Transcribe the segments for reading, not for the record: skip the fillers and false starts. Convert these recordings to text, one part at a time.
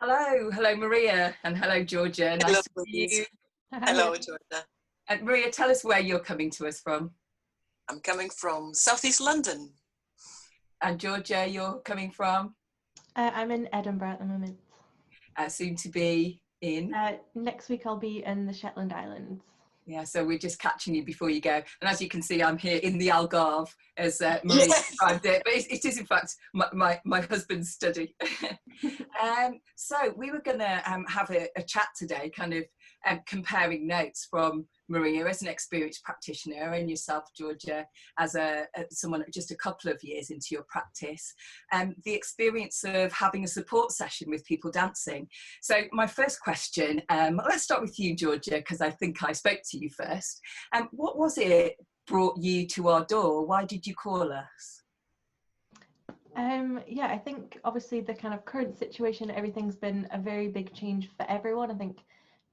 Hello Maria, and hello Georgia. Hello, Nice to see Louise. you. Hello, Jorja. And Maria, tell us where you're coming to us from. I'm coming from Southeast London. And Georgia, you're coming from? I'm in Edinburgh at the moment. Soon to be in? Next week I'll be in the Shetland Islands. Yeah, so we're just catching you before you go. And as you can see, I'm here in the Algarve, as Maria described it. But it is, in fact, my husband's study. So we were going to have a chat today, kind of comparing notes from Maria as an experienced practitioner and yourself, Georgia, as someone just a couple of years into your practice, the experience of having a support session with people dancing. So my first question, let's start with you, Georgia, because I think I spoke to you first. What was it brought you to our door? Why did you call us? Yeah, I think obviously the kind of current situation, everything's been a very big change for everyone. I think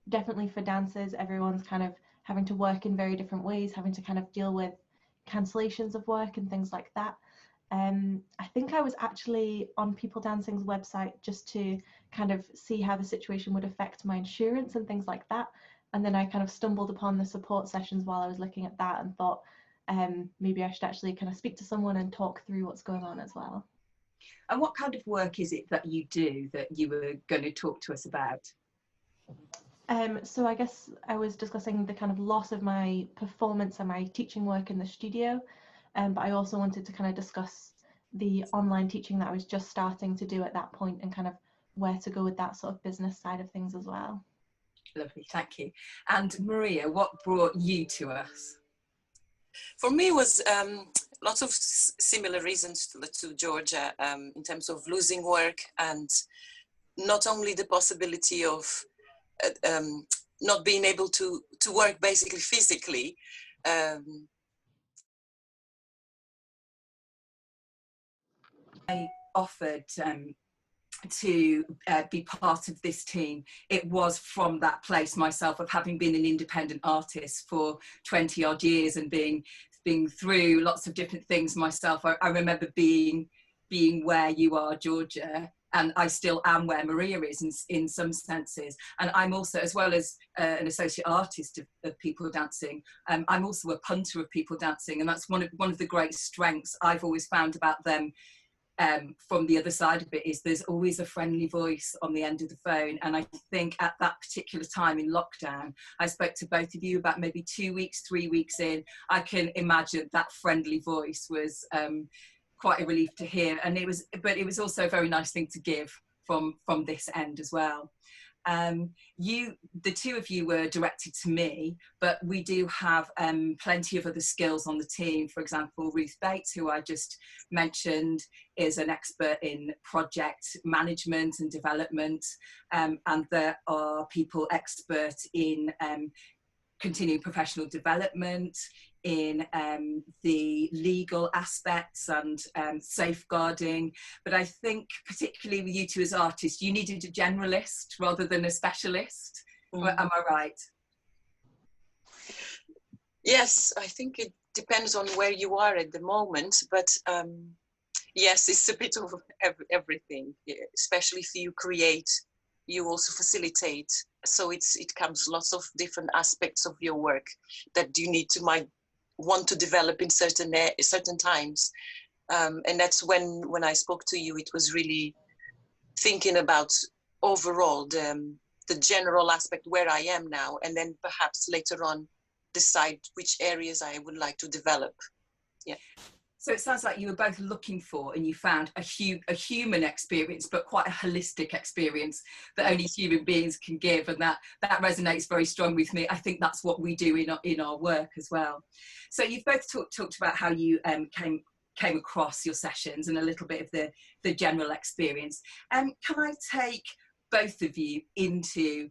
definitely for dancers, everyone's kind of having to work in very different ways, having to kind of deal with cancellations of work and things like that. I think I was actually on People Dancing's website just to kind of see how the situation would affect my insurance and things like that. And then I kind of stumbled upon the support sessions while I was looking at that and thought maybe I should actually kind of speak to someone and talk through what's going on as well. And what kind of work is it that you do that you were going to talk to us about? So I guess I was discussing the kind of loss of my performance and my teaching work in the studio, but I also wanted to kind of discuss the online teaching that I was just starting to do at that point and kind of where to go with that sort of business side of things as well. Lovely, thank you. And Maria, what brought you to us? For me, it was lots of similar reasons to Georgia in terms of losing work and not only the possibility of not being able to work basically physically. I offered to be part of this team. It was from that place myself of having been an independent artist for 20 odd years and being through lots of different things myself. I remember being where you are, Georgia, and I still am where Maria is in some senses. And I'm also, as well as an associate artist of People Dancing, I'm also a punter of People Dancing, and that's one of the great strengths I've always found about them. From the other side of it is there's always a friendly voice on the end of the phone. And I think at that particular time in lockdown, I spoke to both of you about maybe 2 weeks, 3 weeks in. I can imagine that friendly voice was quite a relief to hear. And it was also a very nice thing to give from this end as well. The two of you were directed to me, but we do have plenty of other skills on the team. For example, Ruth Bates, who I just mentioned, is an expert in project management and development, and there are people expert in continuing professional development, in the legal aspects and safeguarding. But I think particularly with you two as artists, you needed a generalist rather than a specialist. Am I right? Yes, I think it depends on where you are at the moment, but yes, it's a bit of everything, especially if you create, you also facilitate. So it comes lots of different aspects of your work that you might want to develop in certain times. And that's when I spoke to you, it was really thinking about overall the general aspect where I am now, and then perhaps later on decide which areas I would like to develop. Yeah. So it sounds like you were both looking for, and you found a human experience, but quite a holistic experience that only human beings can give, and that resonates very strongly with me. I think that's what we do in our work as well. So you've both talked about how you came across your sessions and a little bit of the general experience. Can I take both of you into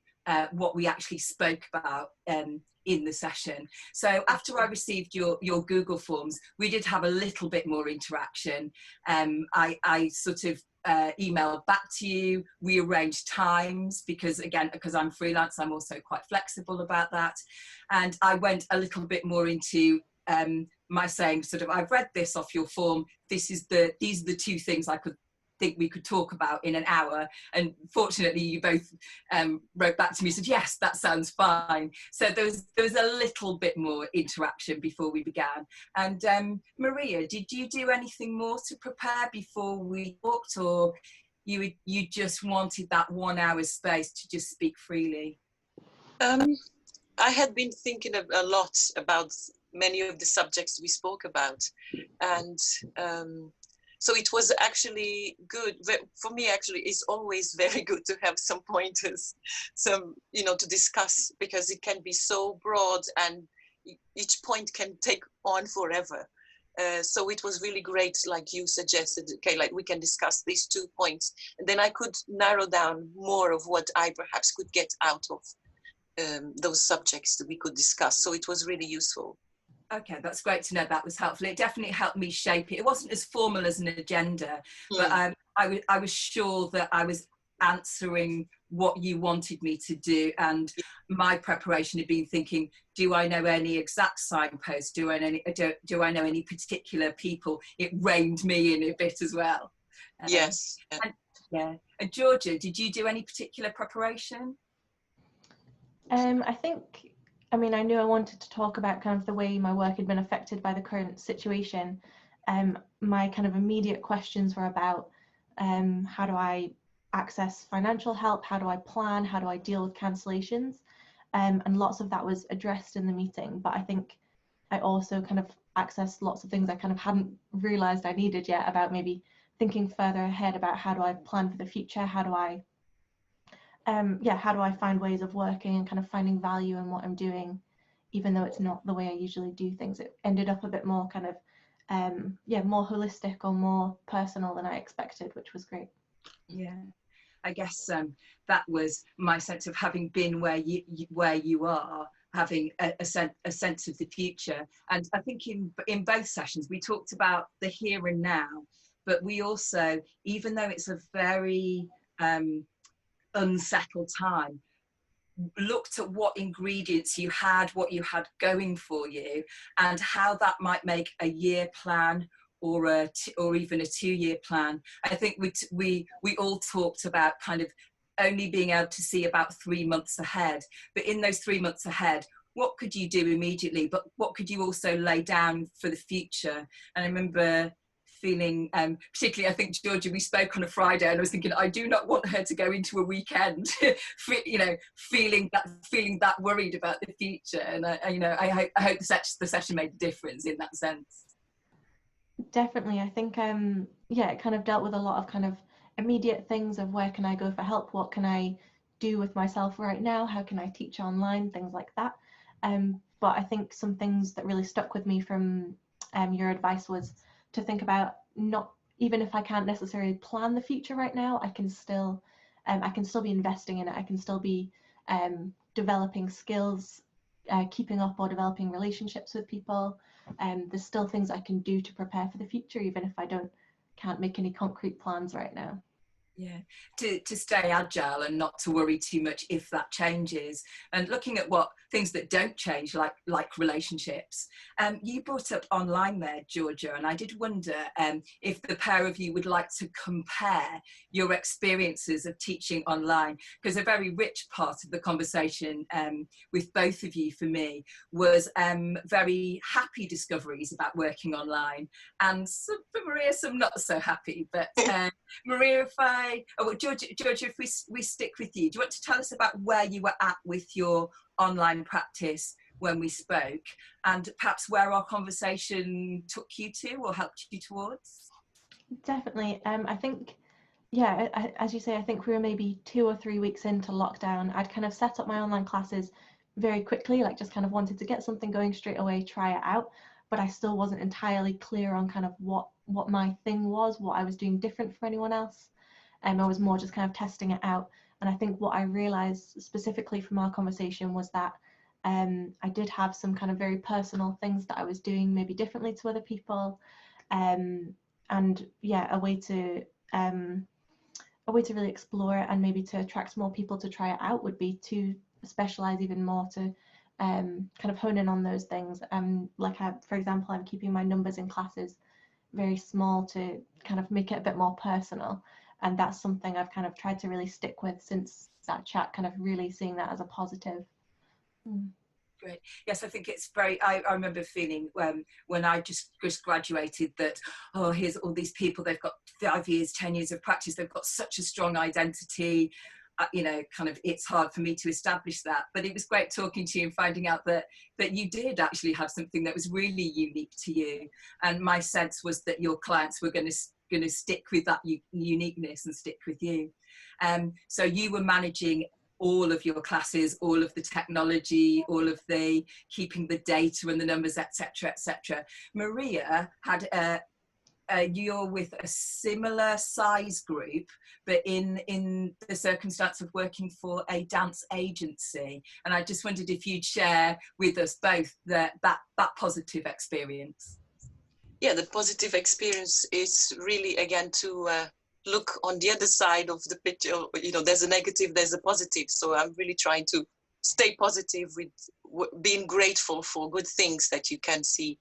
what we actually spoke about in the session? So after I received your Google Forms, we did have a little bit more interaction. I sort of emailed back to you, we arranged times, because I'm freelance, I'm also quite flexible about that. And I went a little bit more into my saying sort of, I've read this off your form, these are the two things I could think we could talk about in an hour. And fortunately, you both wrote back to me and said, yes, that sounds fine. So there was a little bit more interaction before we began. And Maria, did you do anything more to prepare before we talked, or you just wanted that 1 hour space to just speak freely? I had been thinking a lot about many of the subjects we spoke about, and so it was actually good for me. Actually, it's always very good to have some pointers, some, you know, to discuss, because it can be so broad and each point can take on forever. So it was really great, like you suggested, okay, like we can discuss these 2 points, and then I could narrow down more of what I perhaps could get out of those subjects that we could discuss. So it was really useful. Okay, that's great to know. That was helpful. It definitely helped me shape it. It wasn't as formal as an agenda, but I was sure that I was answering what you wanted me to do. And my preparation had been thinking, do I know any exact signposts? Do I know any particular people? It reined me in a bit as well. Yes. And Jorja, did you do any particular preparation? I mean, I knew I wanted to talk about kind of the way my work had been affected by the current situation. My kind of immediate questions were about how do I access financial help? How do I plan? How do I deal with cancellations? And lots of that was addressed in the meeting. But I think I also kind of accessed lots of things I kind of hadn't realized I needed yet, about maybe thinking further ahead about how do I plan for the future? How do I how do I find ways of working and kind of finding value in what I'm doing, even though it's not the way I usually do things? It ended up a bit more kind of, more holistic or more personal than I expected, which was great. Yeah, I guess that was my sense of having been where you are, having a sense of the future. And I think in both sessions, we talked about the here and now, but we also, even though it's a very unsettled time, looked at what ingredients you had, what you had going for you, and how that might make a year plan or even a 2-year plan. I think we all talked about kind of only being able to see about 3 months ahead, but in those 3 months ahead, what could you do immediately, but what could you also lay down for the future? And I remember feeling, particularly, I think, Jorja, we spoke on a Friday, and I was thinking, I do not want her to go into a weekend, feeling that worried about the future. And I hope the session made a difference in that sense. Definitely, I think it kind of dealt with a lot of kind of immediate things of where can I go for help, what can I do with myself right now, how can I teach online, things like that. But I think some things that really stuck with me from your advice was to think about, not even if I can't necessarily plan the future right now, I can still be investing in it. I can still be developing skills, keeping up or developing relationships with people. There's still things I can do to prepare for the future, even if I can't make any concrete plans right now. Yeah, to stay agile and not to worry too much if that changes, and looking at what things that don't change, like relationships. You brought up online there, Jorja, and I did wonder if the pair of you would like to compare your experiences of teaching online, because a very rich part of the conversation with both of you, for me, was very happy discoveries about working online, and some, for Maria, some not so happy. But Maria, Jorja, if we stick with you, do you want to tell us about where you were at with your online practice when we spoke, and perhaps where our conversation took you to or helped you towards? Definitely. I think, as you say, I think we were maybe 2 or 3 weeks into lockdown. I'd kind of set up my online classes very quickly, like just kind of wanted to get something going straight away, try it out, but I still wasn't entirely clear on kind of what my thing was, what I was doing different from anyone else. I was more just kind of testing it out. And I think what I realized specifically from our conversation was that I did have some kind of very personal things that I was doing maybe differently to other people. And a way to really explore it and maybe to attract more people to try it out would be to specialize even more, to kind of hone in on those things. For example, I'm keeping my numbers in classes very small to kind of make it a bit more personal. And that's something I've kind of tried to really stick with since that chat, kind of really seeing that as a positive. Great. Yes, I think it's very, I remember feeling when I just graduated that, oh, here's all these people, they've got 5 years, 10 years of practice, they've got such a strong identity, you know, kind of, it's hard for me to establish that. But it was great talking to you and finding out that you did actually have something that was really unique to you. And my sense was that your clients were going to stick with that uniqueness and stick with you. So you were managing all of your classes, all of the technology, all of the keeping the data and the numbers, etc., etc. Maria had you're with a similar size group, but in the circumstance of working for a dance agency. And I just wondered if you'd share with us both that positive experience. Yeah, the positive experience is really, again, to look on the other side of the picture. You know, there's a negative, there's a positive. So I'm really trying to stay positive with being grateful for good things that you can see.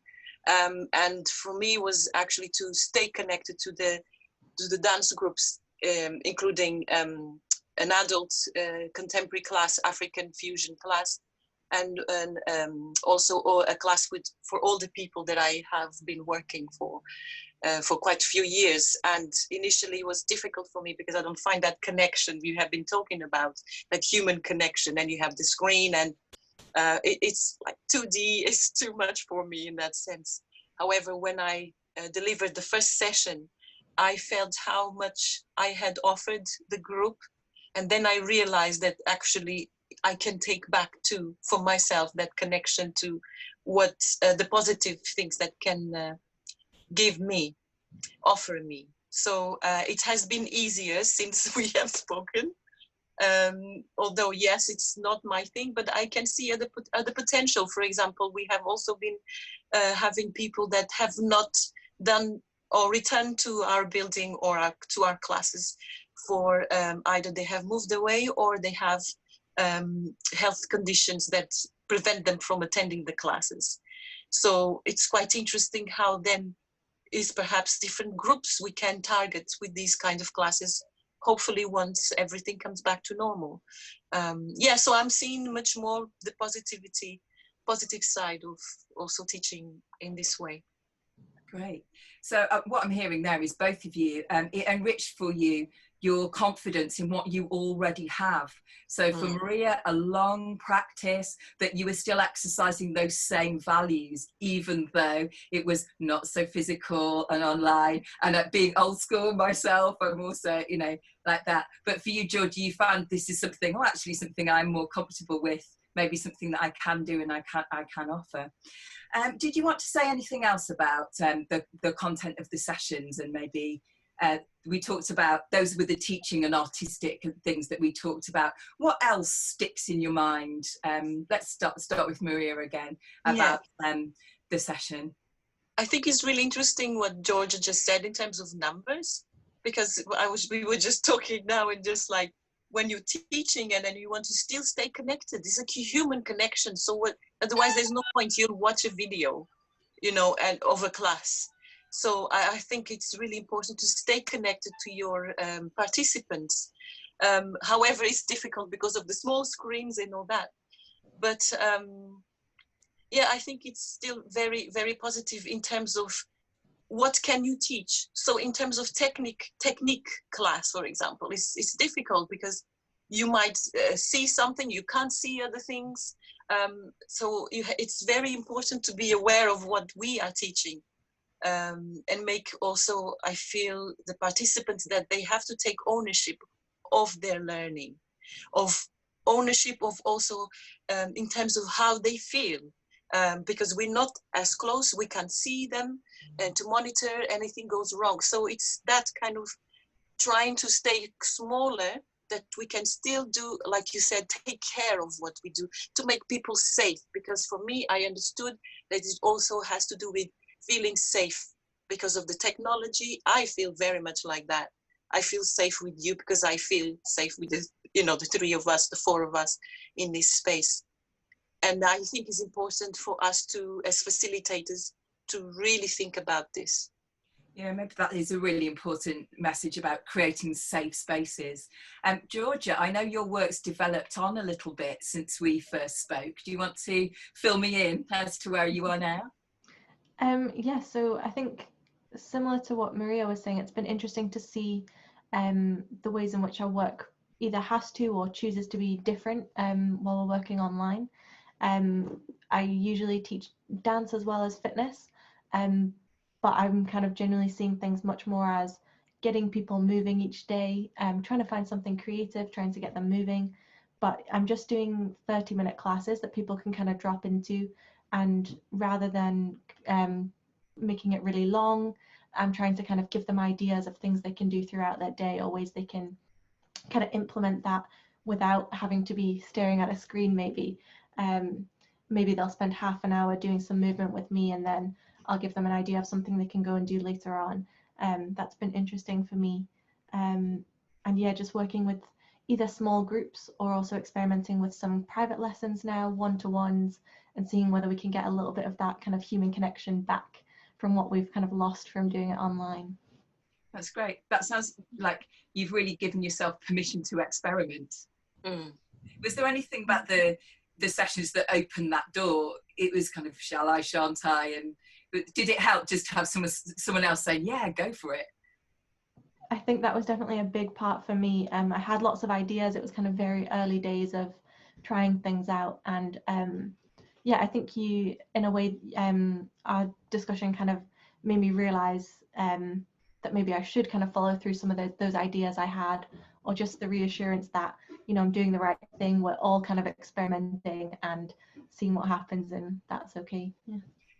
And for me was actually to stay connected to the dance groups, including an adult contemporary class, African fusion class, and also a class for all the people that I have been working for quite a few years. And initially it was difficult for me because I don't find that connection you have been talking about, that human connection, and you have the screen, and it's like 2D is too much for me in that sense. However, when I delivered the first session, I felt how much I had offered the group, and then I realized that actually I can take back for myself that connection to what the positive things that can offer me. So it has been easier since we have spoken. Although yes, it's not my thing, but I can see other potential. For example, we have also been having people that have not done or returned to our building or to our classes for either they have moved away or they have health conditions that prevent them from attending the classes. So it's quite interesting how then is perhaps different groups we can target with these kind of classes, hopefully once everything comes back to normal. Yeah, so I'm seeing much more the positive side of also teaching in this way. Great. So what I'm hearing there is both of you, it enriched for you your confidence in what you already have. So for Maria, a long practice, that you were still exercising those same values, even though it was not so physical and online. And being old school myself, I'm also, you know, like that. But for you, Jorja, you found this is something, actually something I'm more comfortable with, maybe something that I can do and I can offer. Did you want to say anything else about the content of the sessions? And maybe we talked about those with the teaching and artistic things that we talked about. What else sticks in your mind? Let's start with Maria again about the session. I think it's really interesting what Jorja just said in terms of numbers, because we were just talking now, and just like when you're teaching and then you want to still stay connected, it's a human connection. So otherwise there's no point you'll watch a video, you know, and of a class. So I think it's really important to stay connected to your participants. However, it's difficult because of the small screens and all that. But yeah, I think it's still very, very positive in terms of what can you teach. So in terms of technique class, for example, it's difficult because you might see something, you can't see other things. So it's very important to be aware of what we are teaching. And make also, I feel, the participants that they have to take ownership of their learning, of ownership of also in terms of how they feel, because we're not as close, we can't see them, and to monitor anything goes wrong. So it's that kind of trying to stay smaller, that we can still do, like you said, take care of what we do to make people safe. Because for me, I understood that it also has to do with feeling safe because of the technology. I feel very much like that. I feel safe with you because I feel safe with the, you know, the three of us, the four of us in this space. And I think it's important for us to, as facilitators, to really think about this. Yeah, maybe that is a really important message about creating safe spaces. Jorja, I know your work's developed on a little bit since we first spoke. Do you want to fill me in as to where you are now? Yeah, so I think similar to what Maria was saying, it's been interesting to see the ways in which our work either has to or chooses to be different while we're working online. I usually teach dance as well as fitness, but I'm kind of generally seeing things much more as getting people moving each day, trying to find something creative, trying to get them moving. But I'm just doing 30-minute classes that people can kind of drop into, and rather than making it really long, I'm trying to kind of give them ideas of things they can do throughout their day, or ways they can kind of implement that without having to be staring at a screen. Maybe they'll spend half an hour doing some movement with me, and then I'll give them an idea of something they can go and do later on. That's been interesting for me. And yeah, just working with either small groups or also experimenting with some private lessons now, one-to-ones, and seeing whether we can get a little bit of that kind of human connection back from what we've kind of lost from doing it online. That's great. That sounds like you've really given yourself permission to experiment. Was there anything about the sessions that opened that door? It was kind of shall I, shan't I? And did it help just to have someone else saying, yeah, go for it? I think that was definitely a big part for me. I had lots of ideas. It was kind of very early days of trying things out. And yeah, I think you, in a way, our discussion kind of made me realize that maybe I should kind of follow through some of those ideas I had, or just the reassurance that, you know, I'm doing the right thing. We're all kind of experimenting and seeing what happens, and that's okay. Yeah.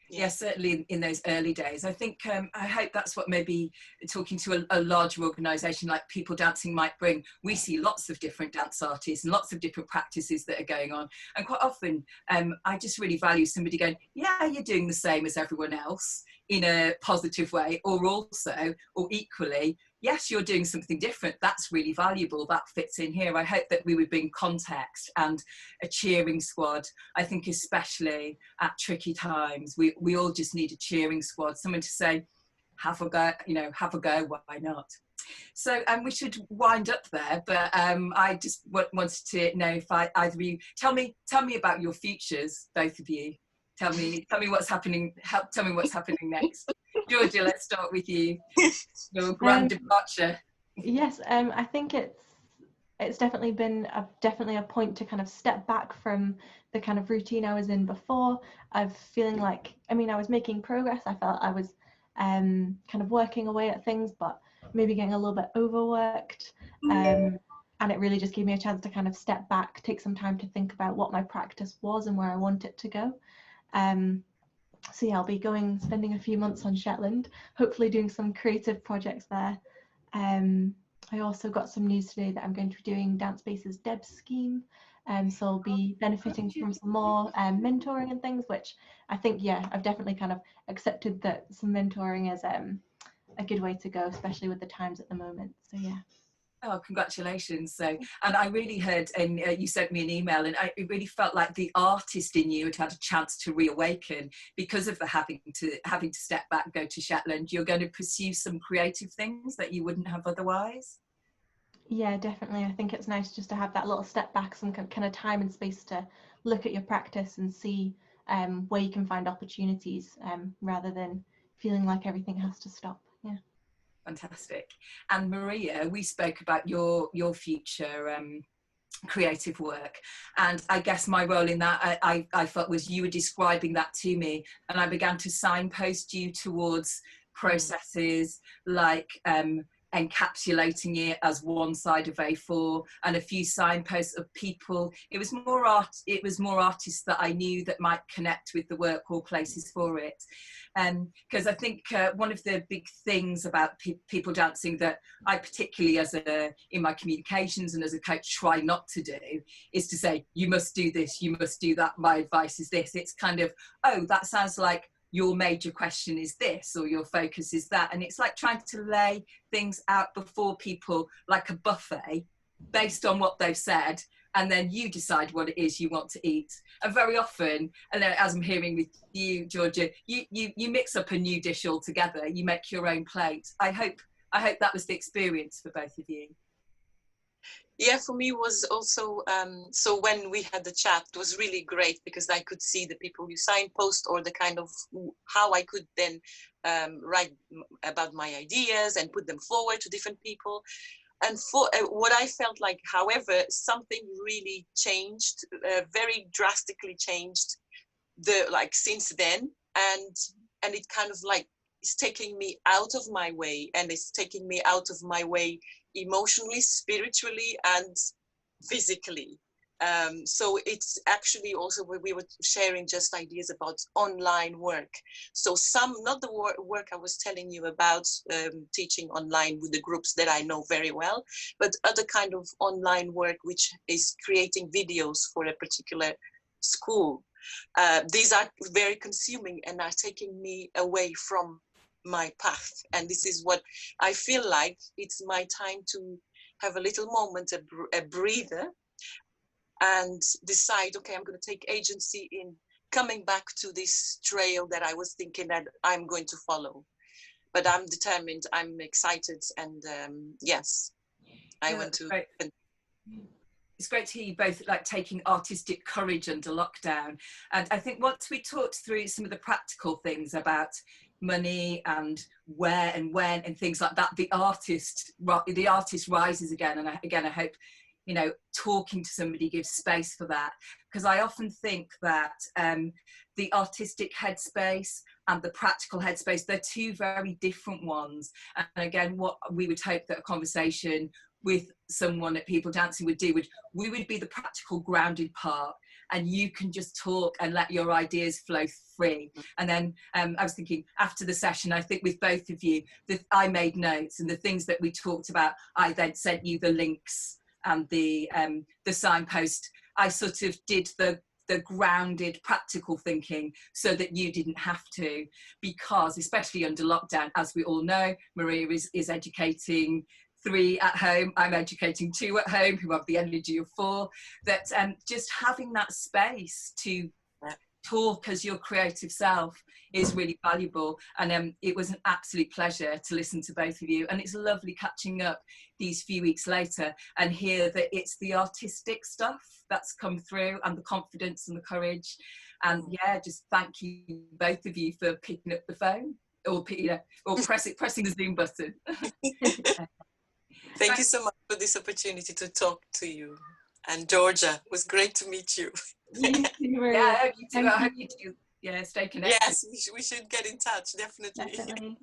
Yeah, certainly in those early days. I think, I hope that's what maybe talking to a larger organisation like People Dancing might bring. We see lots of different dance artists and lots of different practices that are going on. And quite often, I just really value somebody going, yeah, you're doing the same as everyone else in a positive way, or also, or equally, yes, you're doing something different. That's really valuable. That fits in here. I hope that we would bring context and a cheering squad. I think especially at tricky times, we all just need a cheering squad, someone to say, have a go, you know, have a go, why not? So we should wind up there, but I just wanted to know if either of you, tell me about your futures, both of you. Tell me what's happening. Tell me what's happening next. Jorja, let's start with you. Your grand departure. Yes, I think it's definitely been definitely a point to kind of step back from the kind of routine I was in before, of feeling like, I mean, I was making progress. I felt I was kind of working away at things, but maybe getting a little bit overworked. And it really just gave me a chance to kind of step back, take some time to think about what my practice was and where I want it to go. So yeah, I'll be spending a few months on Shetland, hopefully doing some creative projects there. I also got some news today that I'm going to be doing Dance Space's Deb's scheme, so I'll be benefiting from some more mentoring and things, which I think, yeah, I've definitely kind of accepted that some mentoring is a good way to go, especially with the times at the moment. So yeah. Oh, congratulations. So, and I really heard, and you sent me an email, and it really felt like the artist in you had a chance to reawaken because of the having to step back, go to Shetland. You're going to pursue some creative things that you wouldn't have otherwise. Yeah, definitely. I think it's nice just to have that little step back, some kind of time and space to look at your practice and see where you can find opportunities, rather than feeling like everything has to stop. Yeah. Fantastic. And Maria, we spoke about your future creative work, and I guess my role in that I felt was you were describing that to me, and I began to signpost you towards processes like encapsulating it as one side of A4 and a few signposts of people. It was more artists that I knew that might connect with the work, or places for it. Because I think one of the big things about people dancing that I particularly in my communications and as a coach try not to do is to say, you must do this, you must do that, my advice is this. It's kind of, oh, that sounds like your major question is this, or your focus is that. And it's like trying to lay things out before people like a buffet based on what they've said, and then you decide what it is you want to eat. And very often, and as I'm hearing with you, Jorja, you mix up a new dish altogether. You make your own plate. I hope that was the experience for both of you. Yeah, for me was also, so when we had the chat, it was really great because I could see the people you signpost, or the kind of how I could then write about my ideas and put them forward to different people. And for what I felt like, however, something really changed, very drastically changed since then. And it kind of like, it's taking me out of my way, and it's taking me out of my way emotionally, spiritually, and physically. So it's actually also where we were sharing just ideas about online work. So not the work I was telling you about, teaching online with the groups that I know very well, but other kind of online work, which is creating videos for a particular school. These are very consuming and are taking me away from my path. And this is what I feel like it's my time to have a little moment, a breather, and decide, okay, I'm going to take agency in coming back to this trail that I was thinking that I'm going to follow. But I'm determined, I'm excited, and yes, I want to. Right. It's great to hear you both like taking artistic courage under lockdown. And I think once we talked through some of the practical things about money and where and when and things like that, the artist rises again. And I hope, you know, talking to somebody gives space for that, because I often think that the artistic headspace and the practical headspace, they're two very different ones. And again, what we would hope that a conversation with someone at People Dancing would do, we would be the practical grounded part, and you can just talk and let your ideas flow free. And then I was thinking after the session, I think with both of you, that I made notes, and the things that we talked about, I then sent you the links and the signpost. I sort of did the grounded practical thinking so that you didn't have to, because especially under lockdown, as we all know, Maria is educating 3 at home, I'm educating 2 at home who have the energy of 4, that just having that space to talk as your creative self is really valuable. And it was an absolute pleasure to listen to both of you, and it's lovely catching up these few weeks later and hear that it's the artistic stuff that's come through, and the confidence and the courage. And yeah, just thank you both of you for picking up the phone, or pressing the Zoom button. Thank you so much for this opportunity to talk to you. And Jorja, it was great to meet you. You too, Maria. Yeah, I hope you do. I hope you do. Yeah, stay connected. Yes, we should get in touch, definitely. Definitely.